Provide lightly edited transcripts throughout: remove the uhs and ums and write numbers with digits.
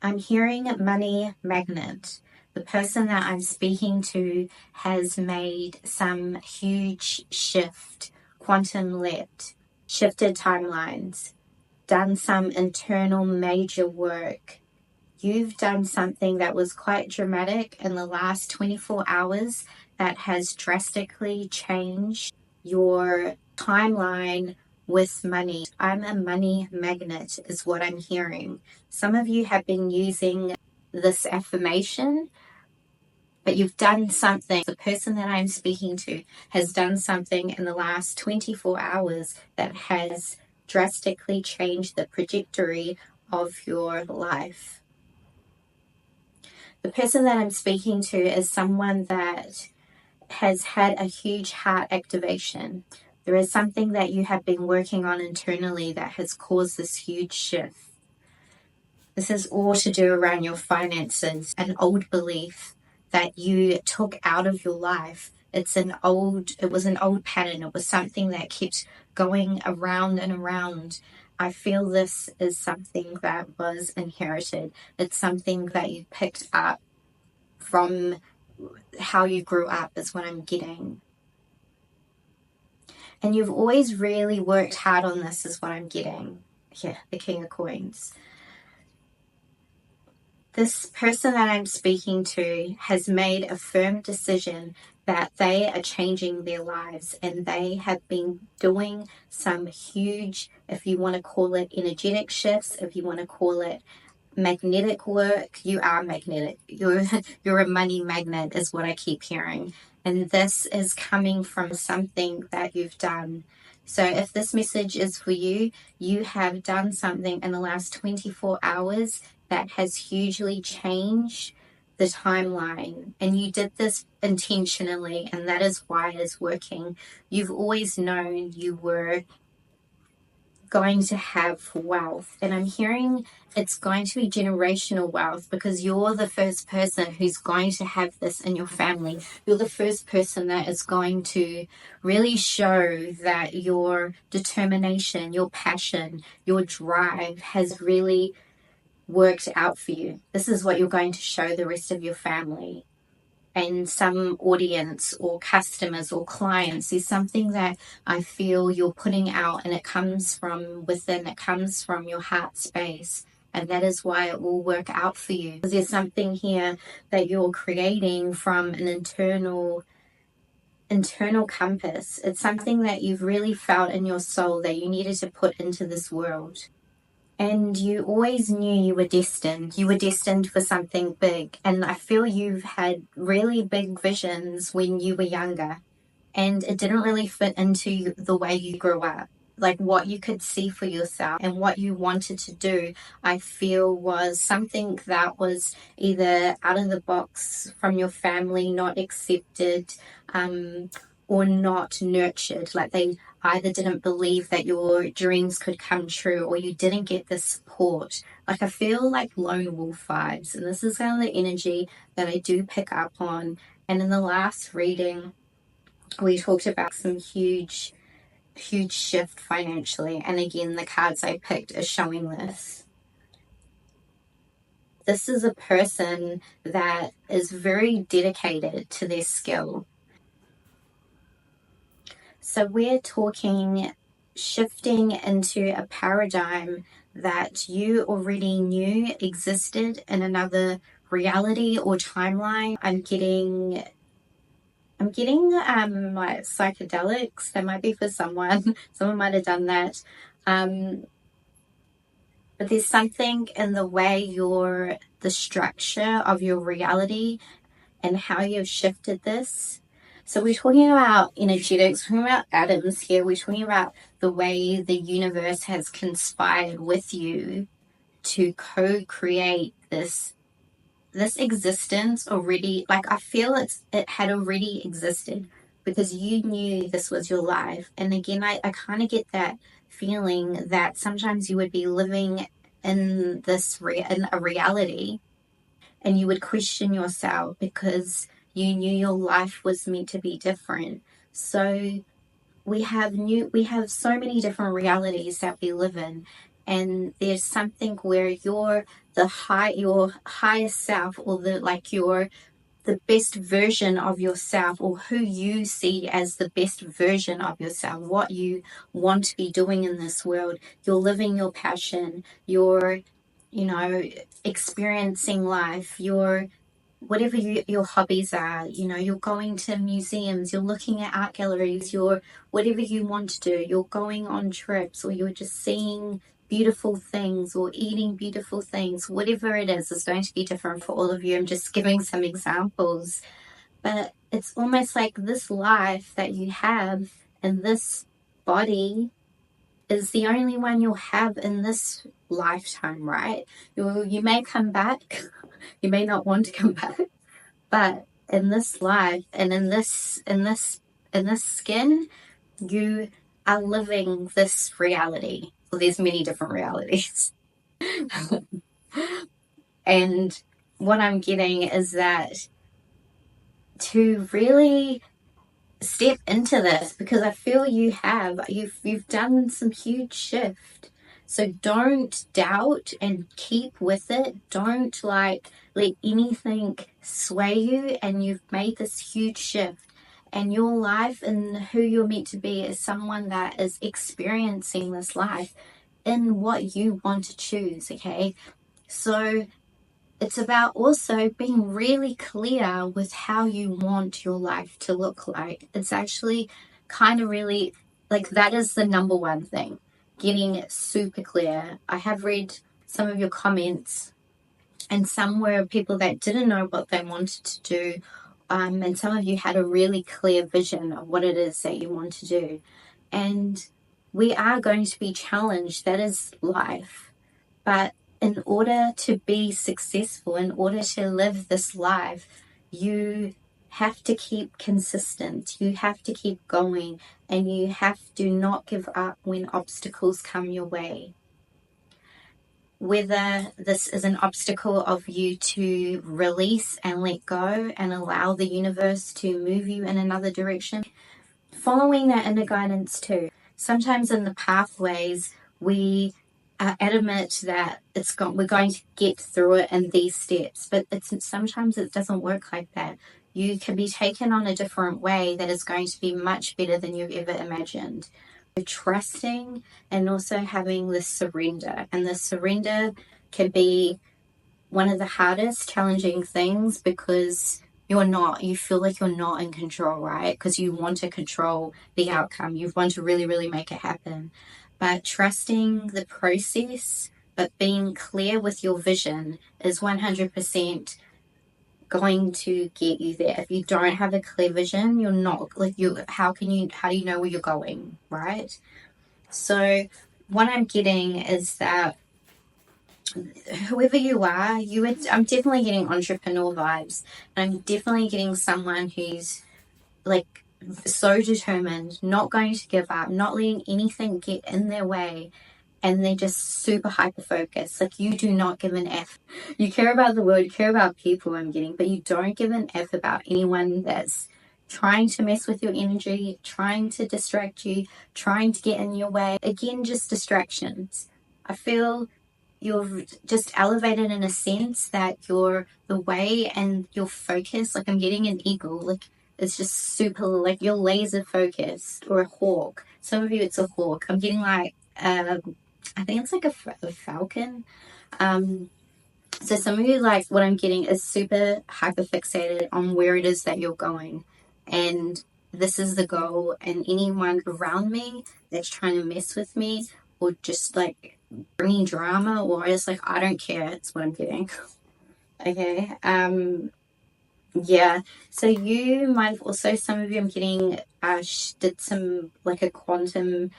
I'm hearing money magnet. The person that I'm speaking to has made some huge shift, quantum leapt, shifted timelines, done some internal major work. You've done something that was quite dramatic in the last 24 hours that has drastically changed your timeline with money. I'm a money magnet is what I'm hearing. Some of you have been using this affirmation, but you've done something. The person that I'm speaking to has done something in the last 24 hours that has drastically changed the trajectory of your life. The person that I'm speaking to is someone that has had a huge heart activation. There is something that you have been working on internally that has caused this huge shift. This is all to do around your finances, an old belief that you took out of your life. It was an old pattern. It was something that kept going around and around. I feel this is something that was inherited. It's something that you picked up from how you grew up is what I'm getting. And you've always really worked hard on this is what I'm getting. Yeah, the King of Coins. This person that I'm speaking to has made a firm decision that they are changing their lives, and they have been doing some huge, if you want to call it energetic shifts, if you want to call it magnetic work. You are magnetic. You're a money magnet is what I keep hearing. And this is coming from something that you've done. So if this message is for you, you have done something in the last 24 hours that has hugely changed the timeline. And you did this intentionally, and that is why it is working. You've always known you were going to have wealth, and I'm hearing it's going to be generational wealth, because you're the first person who's going to have this in your family. You're the first person that is going to really show that your determination, your passion, your drive has really worked out for you. This is what you're going to show the rest of your family and some audience or customers or clients. There's something that I feel you're putting out, and it comes from within, it comes from your heart space, and that is why it will work out for you. There's something here that you're creating from an internal compass. It's something that you've really felt in your soul that you needed to put into this world. And you always knew you were destined. You were destined for something big. And I feel you've had really big visions when you were younger. And it didn't really fit into the way you grew up. Like what you could see for yourself and what you wanted to do, I feel was something that was either out of the box from your family, not accepted, or not nurtured. Like they either didn't believe that your dreams could come true, or you didn't get the support. Like I feel like lone wolf vibes, and this is kind of the energy that I do pick up on. And in the last reading, we talked about some huge shift financially, and again the cards I picked are showing this. This is a person that is very dedicated to their skill. So we're talking shifting into a paradigm that you already knew existed in another reality or timeline. I'm getting like psychedelics. That might be for someone. Someone might have done that. But there's something in the way the structure of your reality and how you've shifted this. So we're talking about energetics, we're talking about atoms here, we're talking about the way the universe has conspired with you to co-create this existence already. Like I feel it had already existed because you knew this was your life. And again, I kind of get that feeling that sometimes you would be living in in a reality, and you would question yourself because you knew your life was meant to be different. So we have so many different realities that we live in, and there's something where you're your higher self, or the best version of yourself, or who you see as the best version of yourself, what you want to be doing in this world. You're living your passion, you're, experiencing life, whatever your hobbies are, you're going to museums, you're looking at art galleries, you're whatever you want to do, you're going on trips, or you're just seeing beautiful things or eating beautiful things. Whatever it is going to be different for all of you. I'm just giving some examples, but it's almost like this life that you have in this body is the only one you'll have in this lifetime, right? You may come back, you may not want to come back, but in this life and in this skin, you are living this reality. Well, there's many different realities. And what I'm getting is that to really step into this, because I feel you've done some huge shift. So don't doubt and keep with it. Don't let anything sway you, and you've made this huge shift. And your life and who you're meant to be is someone that is experiencing this life in what you want to choose, okay? So it's about also being really clear with how you want your life to look like. It's actually kind of really, that is the number one thing, getting super clear. I have read some of your comments, and some were people that didn't know what they wanted to do. And some of you had a really clear vision of what it is that you want to do. And we are going to be challenged. That is life. But in order to be successful, in order to live this life, you have to keep consistent. You have to keep going, and you have to not give up when obstacles come your way. Whether this is an obstacle of you to release and let go and allow the universe to move you in another direction, following that inner guidance too. Sometimes in the pathways, we are adamant that we're going to get through it in these steps, but sometimes it doesn't work like that. You can be taken on a different way that is going to be much better than you've ever imagined. Trusting and also having this surrender, and the surrender can be one of the hardest, challenging things, because you feel like you're not in control, right? Because you want to control the outcome, you want to really, really make it happen. But trusting the process, but being clear with your vision is 100% going to get you there. If you don't have a clear vision, you're not how do you know where you're going, right? So what I'm getting is that whoever you are, I'm definitely getting entrepreneur vibes, and I'm definitely getting someone who's so determined, not going to give up, not letting anything get in their way, and they're just super hyper focused. You do not give an F. You care about the world, you care about people, I'm getting, but you don't give an F about anyone that's trying to mess with your energy, trying to distract you, trying to get in your way. Again, just distractions. I feel you're just elevated in a sense that the way and your focus, I'm getting an eagle, it's just super, you're laser focused, or a hawk. Some of you it's a hawk. I'm getting I think it's a falcon. So some of you, what I'm getting is super hyper fixated on where it is that you're going, and this is the goal. And anyone around me that's trying to mess with me, or just bringing drama, or just I don't care, it's what I'm getting. Okay. Yeah, so you might have also, some of you I'm getting did some a quantum,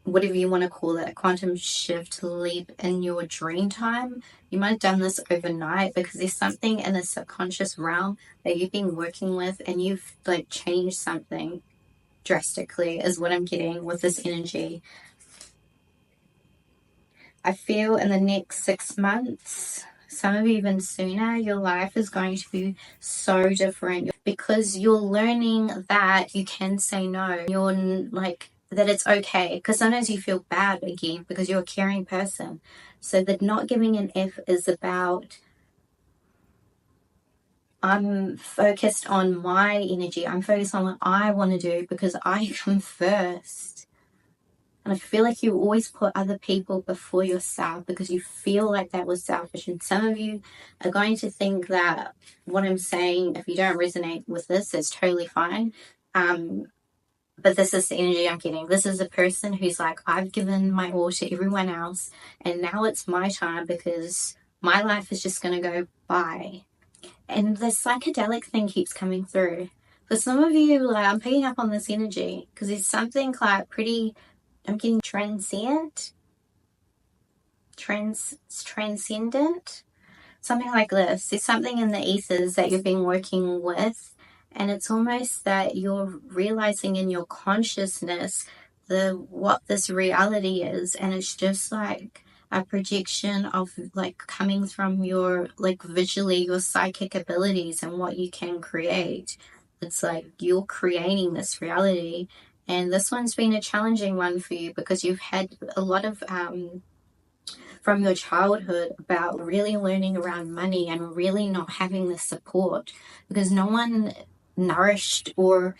whatever you want to call it, a quantum shift leap in your dream time. You might have done this overnight, because there's something in the subconscious realm that you've been working with, and you've changed something drastically, is what I'm getting with this energy. I feel in the next 6 months, some of you even sooner, your life is going to be so different, because you're learning that you can say no. You're that it's okay, because sometimes you feel bad again because you're a caring person. So that not giving an F is about, I'm focused on my energy. I'm focused on what I want to do because I come first. And I feel like you always put other people before yourself because you feel like that was selfish. And some of you are going to think that what I'm saying, if you don't resonate with this, it's totally fine. But this is the energy I'm getting. This is a person who's like, I've given my all to everyone else, and now it's my time because my life is just going to go by. And the psychedelic thing keeps coming through. For some of you, like, I'm picking up on this energy because it's something like pretty, I'm getting transcendent, something like this. There's something in the ethers that you've been working with, and it's almost that you're realizing in your consciousness what this reality is, and it's just like a projection of like coming from your like visually your psychic abilities and what you can create. It's like you're creating this reality, and this one's been a challenging one for you because you've had a lot of from your childhood about really learning around money and really not having the support because no one nourished or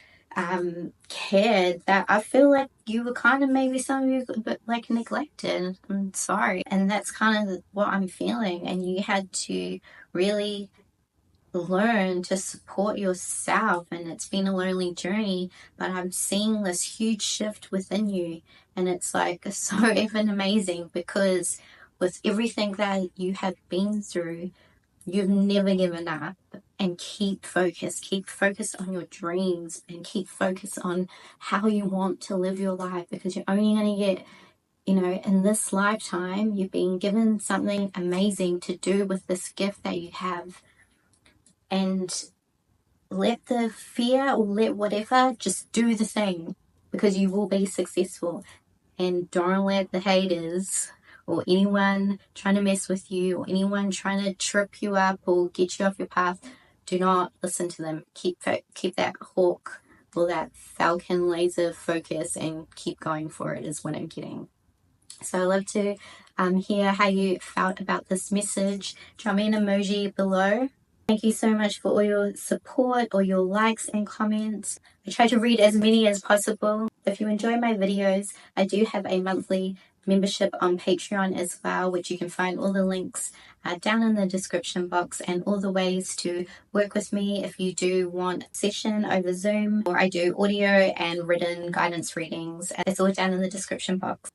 cared. That I feel like you were kind of, maybe some of you, but like neglected. I'm sorry. And that's kind of what I'm feeling. And you had to really learn to support yourself, and it's been a lonely journey, but I'm seeing this huge shift within you, and it's like so even amazing because with everything that you have been through, you've never given up. And keep focused on your dreams, and keep focused on how you want to live your life, because you're only going to get, in this lifetime, you've been given something amazing to do with this gift that you have. And let the fear or let whatever, just do the thing because you will be successful. And don't let the haters or anyone trying to mess with you or anyone trying to trip you up or get you off your path, do not listen to them. Keep that hawk or that falcon laser focus and keep going for it is what I'm getting. So I'd love to hear how you felt about this message. Drop me an emoji below. Thank you so much for all your support, all your likes and comments. I try to read as many as possible. If you enjoy my videos, I do have a monthly membership on Patreon as well, which you can find all the links down in the description box, and all the ways to work with me if you do want a session over Zoom, or I do audio and written guidance readings. It's all down in the description box.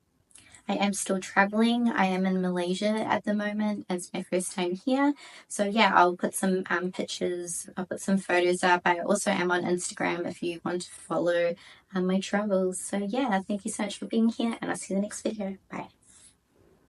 I am still traveling. I am in Malaysia at the moment. It's my first time here. So yeah, I'll put some pictures, I'll put some photos up. I also am on Instagram if you want to follow my travels. So yeah, thank you so much for being here, and I'll see you in the next video. Bye.